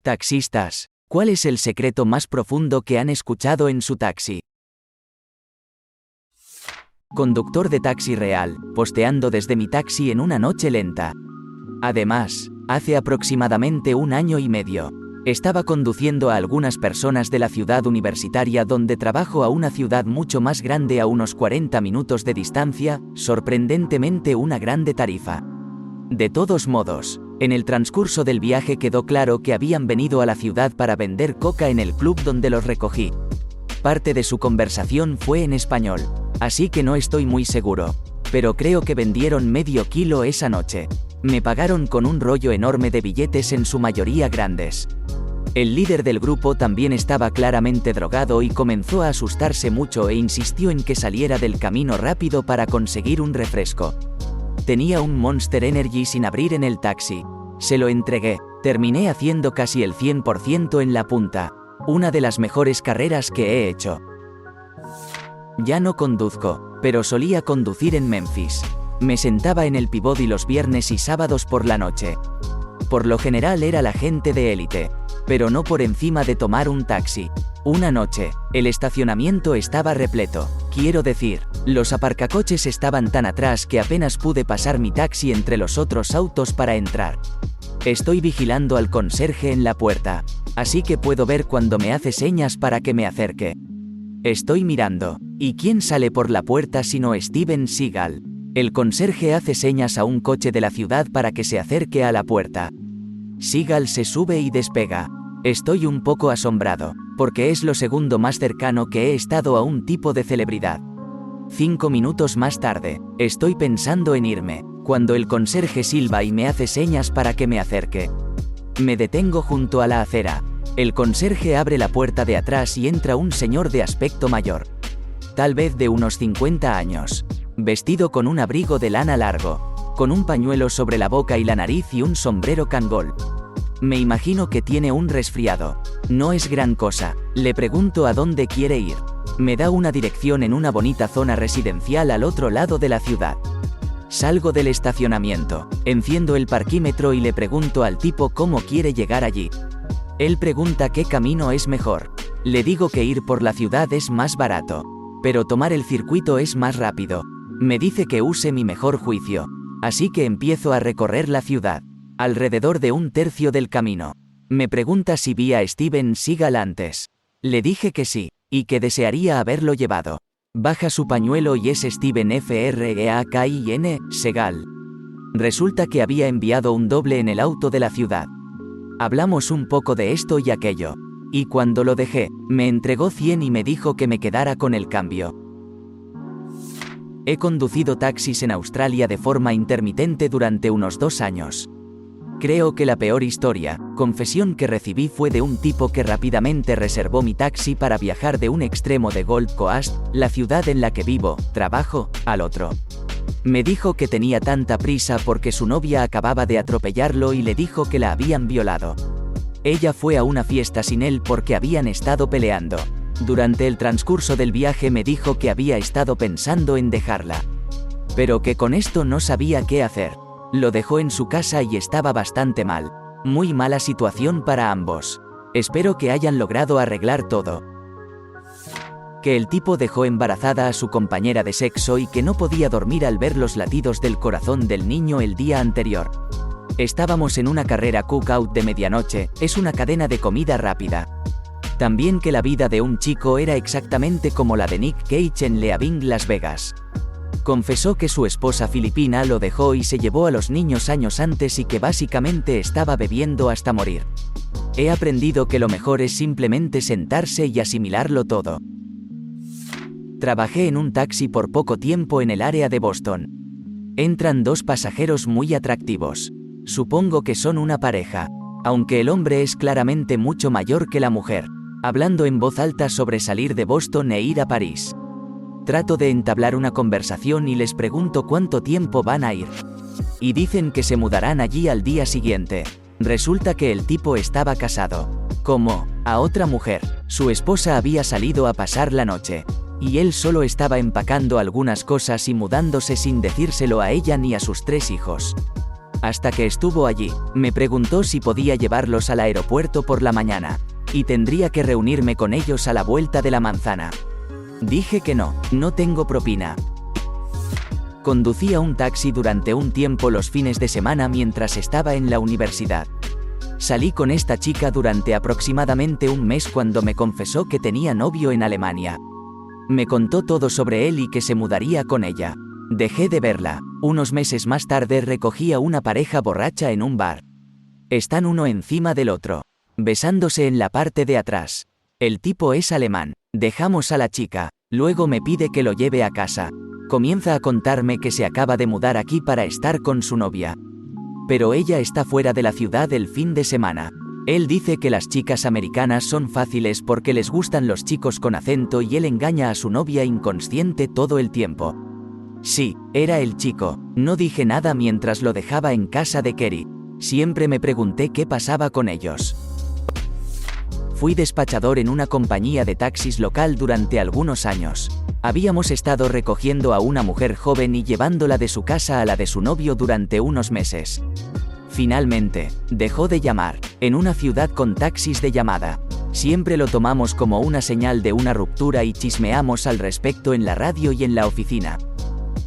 Taxistas, ¿cuál es el secreto más profundo que han escuchado en su taxi? Conductor de taxi real, posteando desde mi taxi en una noche lenta. Además, hace aproximadamente 1 año y medio, estaba conduciendo a algunas personas de la ciudad universitaria donde trabajo a una ciudad mucho más grande a unos 40 minutos de distancia, sorprendentemente una grande tarifa. De todos modos, en el transcurso del viaje quedó claro que habían venido a la ciudad para vender coca en el club donde los recogí. Parte de su conversación fue en español, así que no estoy muy seguro, pero creo que vendieron medio kilo esa noche. Me pagaron con un rollo enorme de billetes, en su mayoría grandes. El líder del grupo también estaba claramente drogado y comenzó a asustarse mucho e insistió en que saliera del camino rápido para conseguir un refresco. Tenía un Monster Energy sin abrir en el taxi. Se lo entregué. Terminé haciendo casi el 100% en la punta. Una de las mejores carreras que he hecho. Ya no conduzco, pero solía conducir en Memphis. Me sentaba en el Peabody los viernes y sábados por la noche. Por lo general era la gente de élite, pero no por encima de tomar un taxi. Una noche, el estacionamiento estaba repleto. Quiero decir, los aparcacoches estaban tan atrás que apenas pude pasar mi taxi entre los otros autos para entrar. Estoy vigilando al conserje en la puerta, así que puedo ver cuando me hace señas para que me acerque. Estoy mirando, ¿y quién sale por la puerta sino Steven Seagal? El conserje hace señas a un coche de la ciudad para que se acerque a la puerta. Seagal se sube y despega. Estoy un poco asombrado, porque es lo segundo más cercano que he estado a un tipo de celebridad. 5 minutos más tarde, estoy pensando en irme, cuando el conserje silba y me hace señas para que me acerque. Me detengo junto a la acera. El conserje abre la puerta de atrás y entra un señor de aspecto mayor. Tal vez de unos 50 años. Vestido con un abrigo de lana largo, con un pañuelo sobre la boca y la nariz y un sombrero Kangol. Me imagino que tiene un resfriado. No es gran cosa. Le pregunto a dónde quiere ir. Me da una dirección en una bonita zona residencial al otro lado de la ciudad. Salgo del estacionamiento, enciendo el parquímetro y le pregunto al tipo cómo quiere llegar allí. Él pregunta qué camino es mejor. Le digo que ir por la ciudad es más barato, pero tomar el circuito es más rápido. Me dice que use mi mejor juicio, así que empiezo a recorrer la ciudad, alrededor de 1/3 del camino. Me pregunta si vi a Steven Seagal antes. Le dije que sí, y que desearía haberlo llevado. Baja su pañuelo y es Steven Freakin Seagal. Resulta que había enviado un doble en el auto de la ciudad. Hablamos un poco de esto y aquello, y cuando lo dejé, me entregó 100 y me dijo que me quedara con el cambio. He conducido taxis en Australia de forma intermitente durante unos 2 años. Creo que la peor confesión que recibí fue de un tipo que rápidamente reservó mi taxi para viajar de un extremo de Gold Coast, la ciudad en la que vivo, trabajo, al otro. Me dijo que tenía tanta prisa porque su novia acababa de atropellarlo y le dijo que la habían violado. Ella fue a una fiesta sin él porque habían estado peleando. Durante el transcurso del viaje me dijo que había estado pensando en dejarla, pero que con esto no sabía qué hacer. Lo dejó en su casa y estaba bastante mal. Muy mala situación para ambos. Espero que hayan logrado arreglar todo. Que el tipo dejó embarazada a su compañera de sexo y que no podía dormir al ver los latidos del corazón del niño el día anterior. Estábamos en una carrera cookout de medianoche, es una cadena de comida rápida. También que la vida de un chico era exactamente como la de Nick Cage en Leaving Las Vegas. Confesó que su esposa filipina lo dejó y se llevó a los niños años antes y que básicamente estaba bebiendo hasta morir. He aprendido que lo mejor es simplemente sentarse y asimilarlo todo. Trabajé en un taxi por poco tiempo en el área de Boston. Entran 2 pasajeros muy atractivos. Supongo que son una pareja, aunque el hombre es claramente mucho mayor que la mujer. Hablando en voz alta sobre salir de Boston e ir a París. Trato de entablar una conversación y les pregunto cuánto tiempo van a ir. Y dicen que se mudarán allí al día siguiente. Resulta que el tipo estaba casado. Como a otra mujer, su esposa había salido a pasar la noche. Y él solo estaba empacando algunas cosas y mudándose sin decírselo a ella ni a sus 3 hijos. Hasta que estuvo allí, me preguntó si podía llevarlos al aeropuerto por la mañana, y tendría que reunirme con ellos a la vuelta de la manzana. Dije que no tengo propina. Conducía un taxi durante un tiempo los fines de semana mientras estaba en la universidad. Salí con esta chica durante aproximadamente un mes cuando me confesó que tenía novio en Alemania. Me contó todo sobre él y que se mudaría con ella. Dejé de verla. Unos meses más tarde recogí a una pareja borracha en un bar. Están uno encima del otro, besándose en la parte de atrás. El tipo es alemán. Dejamos a la chica. Luego me pide que lo lleve a casa. Comienza a contarme que se acaba de mudar aquí para estar con su novia. Pero ella está fuera de la ciudad el fin de semana. Él dice que las chicas americanas son fáciles porque les gustan los chicos con acento y él engaña a su novia inconsciente todo el tiempo. Sí, era el chico. No dije nada mientras lo dejaba en casa de Kerry. Siempre me pregunté qué pasaba con ellos. Fui despachador en una compañía de taxis local durante algunos años. Habíamos estado recogiendo a una mujer joven y llevándola de su casa a la de su novio durante unos meses. Finalmente, dejó de llamar, en una ciudad con taxis de llamada. Siempre lo tomamos como una señal de una ruptura y chismeamos al respecto en la radio y en la oficina.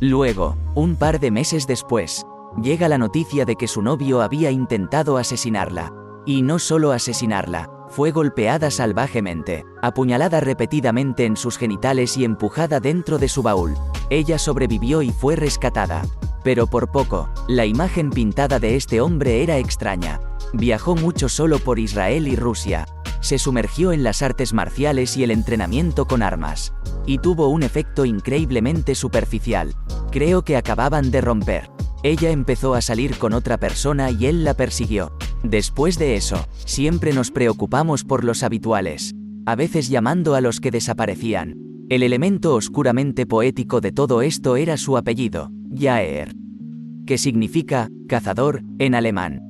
Luego, un par de meses después, llega la noticia de que su novio había intentado asesinarla. Y no solo asesinarla, fue golpeada salvajemente, apuñalada repetidamente en sus genitales y empujada dentro de su baúl. Ella sobrevivió y fue rescatada. Pero por poco, la imagen pintada de este hombre era extraña. Viajó mucho solo por Israel y Rusia. Se sumergió en las artes marciales y el entrenamiento con armas. Y tuvo un efecto increíblemente superficial. Creo que acababan de romper. Ella empezó a salir con otra persona y él la persiguió. Después de eso, siempre nos preocupamos por los habituales, a veces llamando a los que desaparecían. El elemento oscuramente poético de todo esto era su apellido, Jaeger, que significa cazador en alemán.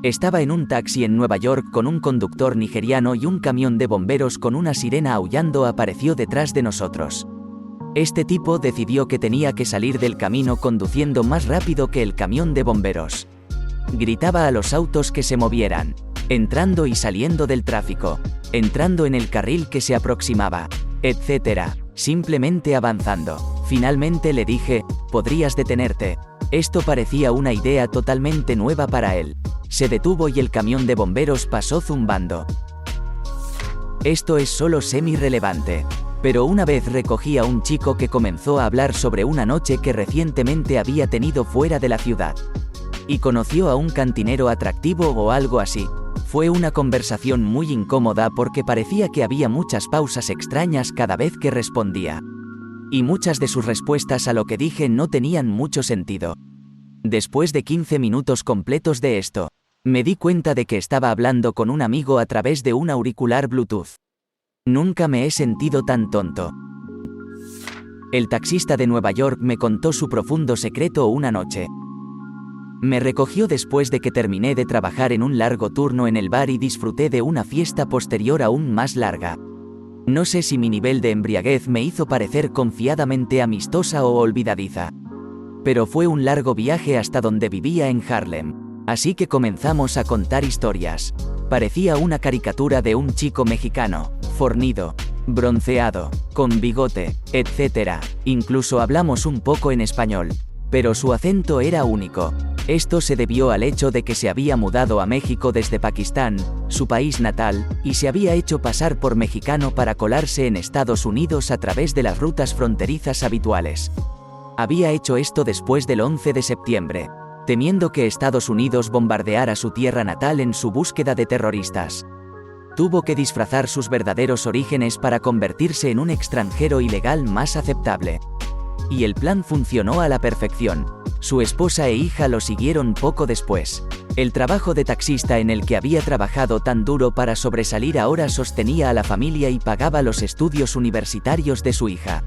Estaba en un taxi en Nueva York con un conductor nigeriano y un camión de bomberos con una sirena aullando apareció detrás de nosotros. Este tipo decidió que tenía que salir del camino conduciendo más rápido que el camión de bomberos. Gritaba a los autos que se movieran, entrando y saliendo del tráfico, entrando en el carril que se aproximaba, etc. Simplemente avanzando. Finalmente le dije, ¿podrías detenerte? Esto parecía una idea totalmente nueva para él. Se detuvo y el camión de bomberos pasó zumbando. Esto es solo semi-relevante. Pero una vez recogí a un chico que comenzó a hablar sobre una noche que recientemente había tenido fuera de la ciudad. Y conoció a un cantinero atractivo o algo así. Fue una conversación muy incómoda porque parecía que había muchas pausas extrañas cada vez que respondía. Y muchas de sus respuestas a lo que dije no tenían mucho sentido. Después de 15 minutos completos de esto, me di cuenta de que estaba hablando con un amigo a través de un auricular Bluetooth. Nunca me he sentido tan tonto. El taxista de Nueva York me contó su profundo secreto una noche. Me recogió después de que terminé de trabajar en un largo turno en el bar y disfruté de una fiesta posterior aún más larga. No sé si mi nivel de embriaguez me hizo parecer confiadamente amistosa o olvidadiza. Pero fue un largo viaje hasta donde vivía en Harlem. Así que comenzamos a contar historias. Parecía una caricatura de un chico mexicano, fornido, bronceado, con bigote, etc. Incluso hablamos un poco en español. Pero su acento era único. Esto se debió al hecho de que se había mudado a México desde Pakistán, su país natal, y se había hecho pasar por mexicano para colarse en Estados Unidos a través de las rutas fronterizas habituales. Había hecho esto después del 11 de septiembre, temiendo que Estados Unidos bombardeara su tierra natal en su búsqueda de terroristas. Tuvo que disfrazar sus verdaderos orígenes para convertirse en un extranjero ilegal más aceptable. Y el plan funcionó a la perfección. Su esposa e hija lo siguieron poco después. El trabajo de taxista en el que había trabajado tan duro para sobresalir ahora sostenía a la familia y pagaba los estudios universitarios de su hija.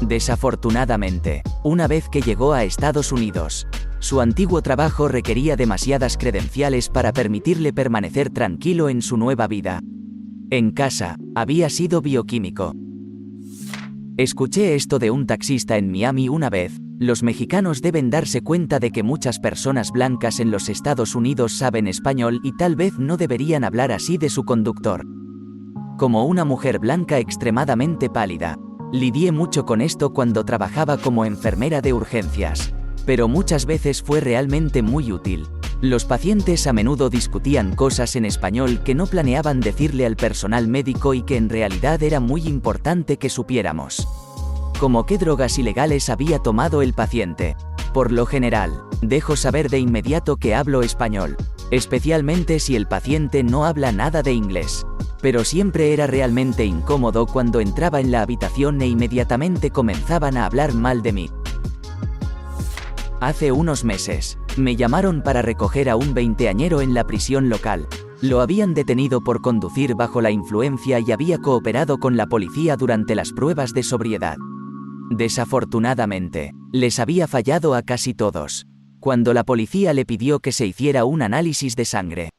Desafortunadamente, una vez que llegó a Estados Unidos, su antiguo trabajo requería demasiadas credenciales para permitirle permanecer tranquilo en su nueva vida. En casa, había sido bioquímico. Escuché esto de un taxista en Miami una vez. Los mexicanos deben darse cuenta de que muchas personas blancas en los Estados Unidos saben español y tal vez no deberían hablar así de su conductor. Como una mujer blanca extremadamente pálida, lidié mucho con esto cuando trabajaba como enfermera de urgencias. Pero muchas veces fue realmente muy útil. Los pacientes a menudo discutían cosas en español que no planeaban decirle al personal médico y que en realidad era muy importante que supiéramos. Como qué drogas ilegales había tomado el paciente. Por lo general, dejo saber de inmediato que hablo español, especialmente si el paciente no habla nada de inglés. Pero siempre era realmente incómodo cuando entraba en la habitación e inmediatamente comenzaban a hablar mal de mí. Hace unos meses, me llamaron para recoger a un veinteañero en la prisión local. Lo habían detenido por conducir bajo la influencia y había cooperado con la policía durante las pruebas de sobriedad. Desafortunadamente, les había fallado a casi todos. Cuando la policía le pidió que se hiciera un análisis de sangre,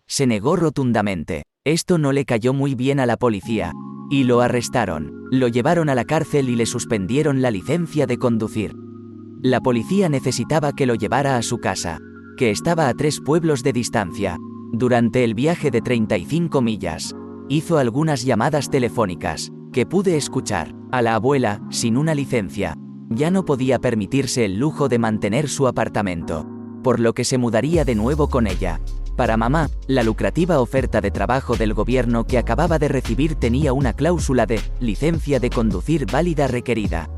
se negó rotundamente. Esto no le cayó muy bien a la policía, y lo arrestaron, lo llevaron a la cárcel y le suspendieron la licencia de conducir. La policía necesitaba que lo llevara a su casa, que estaba a 3 pueblos de distancia. Durante el viaje de 35 millas, hizo algunas llamadas telefónicas, que pude escuchar. A la abuela, sin una licencia, ya no podía permitirse el lujo de mantener su apartamento, por lo que se mudaría de nuevo con ella. Para mamá, la lucrativa oferta de trabajo del gobierno que acababa de recibir tenía una cláusula de licencia de conducir válida requerida.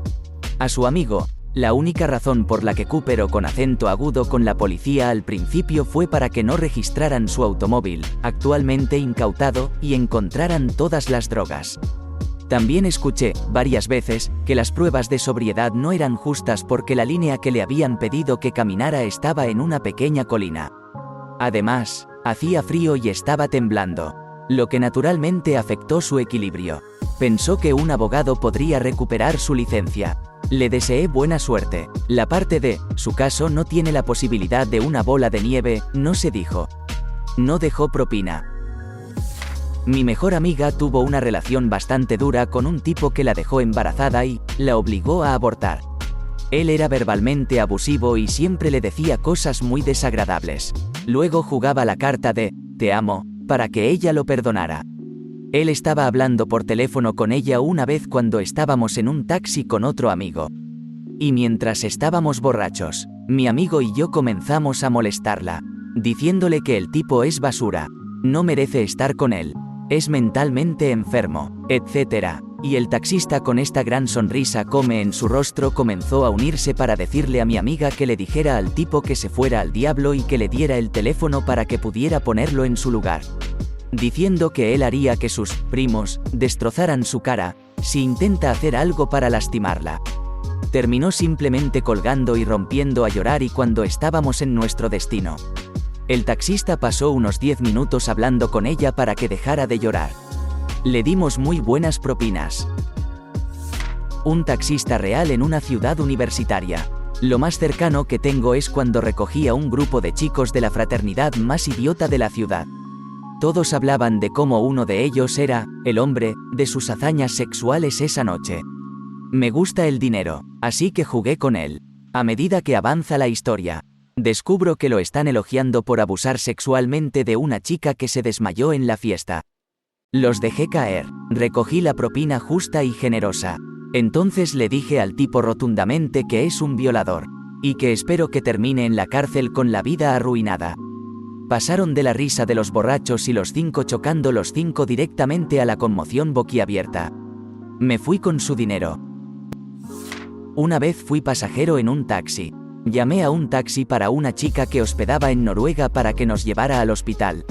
A su amigo, la única razón por la que cooperó con acento agudo con la policía al principio fue para que no registraran su automóvil, actualmente incautado, y encontraran todas las drogas. También escuché, varias veces, que las pruebas de sobriedad no eran justas porque la línea que le habían pedido que caminara estaba en una pequeña colina. Además, hacía frío y estaba temblando, lo que naturalmente afectó su equilibrio. Pensó que un abogado podría recuperar su licencia. Le deseé buena suerte. La parte de su caso no tiene la posibilidad de una bola de nieve, no se dijo. No dejó propina. Mi mejor amiga tuvo una relación bastante dura con un tipo que la dejó embarazada y la obligó a abortar. Él era verbalmente abusivo y siempre le decía cosas muy desagradables. Luego jugaba la carta de «te amo», para que ella lo perdonara. Él estaba hablando por teléfono con ella una vez cuando estábamos en un taxi con otro amigo. Y mientras estábamos borrachos, mi amigo y yo comenzamos a molestarla, diciéndole que el tipo es basura, no merece estar con él, es mentalmente enfermo, etc. Y el taxista con esta gran sonrisa en su rostro comenzó a unirse para decirle a mi amiga que le dijera al tipo que se fuera al diablo y que le diera el teléfono para que pudiera ponerlo en su lugar, diciendo que él haría que sus primos destrozaran su cara si intenta hacer algo para lastimarla. Terminó simplemente colgando y rompiendo a llorar y cuando estábamos en nuestro destino, el taxista pasó unos 10 minutos hablando con ella para que dejara de llorar. Le dimos muy buenas propinas. Un taxista real en una ciudad universitaria. Lo más cercano que tengo es cuando recogí a un grupo de chicos de la fraternidad más idiota de la ciudad. Todos hablaban de cómo uno de ellos era el hombre de sus hazañas sexuales esa noche. Me gusta el dinero, así que jugué con él. A medida que avanza la historia, descubro que lo están elogiando por abusar sexualmente de una chica que se desmayó en la fiesta. Los dejé caer, recogí la propina justa y generosa. Entonces le dije al tipo rotundamente que es un violador, y que espero que termine en la cárcel con la vida arruinada. Pasaron de la risa de los borrachos y los 5 chocando los 5 directamente a la conmoción boquiabierta. Me fui con su dinero. Una vez fui pasajero en un taxi. Llamé a un taxi para una chica que hospedaba en Noruega para que nos llevara al hospital.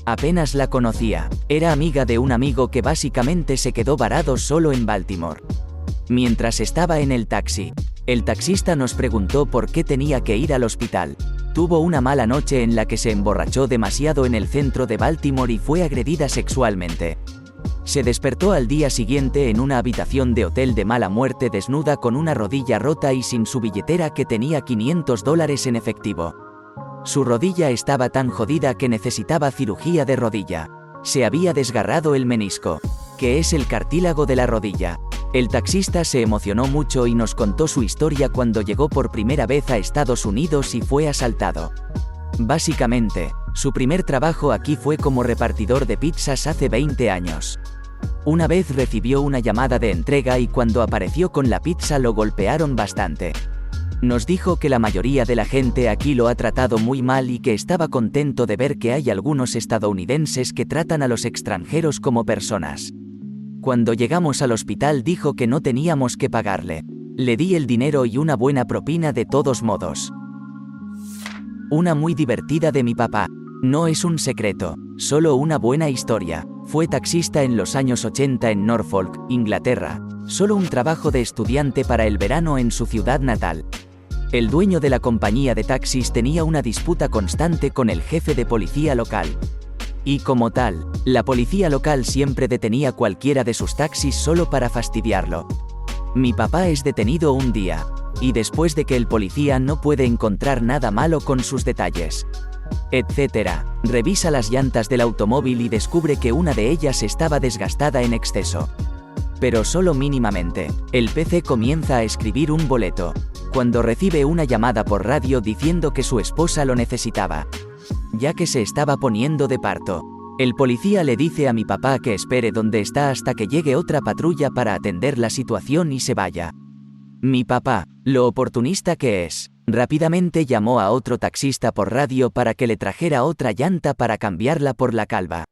Apenas la conocía, era amiga de un amigo que básicamente se quedó varado solo en Baltimore. Mientras estaba en el taxi, el taxista nos preguntó por qué tenía que ir al hospital. Tuvo una mala noche en la que se emborrachó demasiado en el centro de Baltimore y fue agredida sexualmente. Se despertó al día siguiente en una habitación de hotel de mala muerte desnuda con una rodilla rota y sin su billetera que tenía $500 en efectivo. Su rodilla estaba tan jodida que necesitaba cirugía de rodilla. Se había desgarrado el menisco, que es el cartílago de la rodilla. El taxista se emocionó mucho y nos contó su historia cuando llegó por primera vez a Estados Unidos y fue asaltado. Básicamente, su primer trabajo aquí fue como repartidor de pizzas hace 20 años. Una vez recibió una llamada de entrega y cuando apareció con la pizza lo golpearon bastante. Nos dijo que la mayoría de la gente aquí lo ha tratado muy mal y que estaba contento de ver que hay algunos estadounidenses que tratan a los extranjeros como personas. Cuando llegamos al hospital dijo que no teníamos que pagarle. Le di el dinero y una buena propina de todos modos. Una muy divertida de mi papá. No es un secreto, solo una buena historia. Fue taxista en los años 80 en Norfolk, Inglaterra. Solo un trabajo de estudiante para el verano en su ciudad natal. El dueño de la compañía de taxis tenía una disputa constante con el jefe de policía local. Y como tal, la policía local siempre detenía cualquiera de sus taxis solo para fastidiarlo. Mi papá es detenido un día, y después de que el policía no puede encontrar nada malo con sus detalles, etcétera, revisa las llantas del automóvil y descubre que una de ellas estaba desgastada en exceso. Pero solo mínimamente. El PC comienza a escribir un boleto, cuando recibe una llamada por radio diciendo que su esposa lo necesitaba, ya que se estaba poniendo de parto. El policía le dice a mi papá que espere donde está hasta que llegue otra patrulla para atender la situación y se vaya. Mi papá, lo oportunista que es, rápidamente llamó a otro taxista por radio para que le trajera otra llanta para cambiarla por la calva.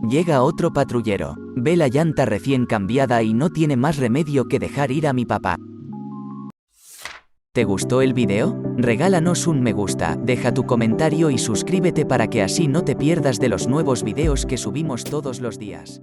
Llega otro patrullero, ve la llanta recién cambiada y no tiene más remedio que dejar ir a mi papá. ¿Te gustó el video? Regálanos un me gusta, deja tu comentario y suscríbete para que así no te pierdas de los nuevos videos que subimos todos los días.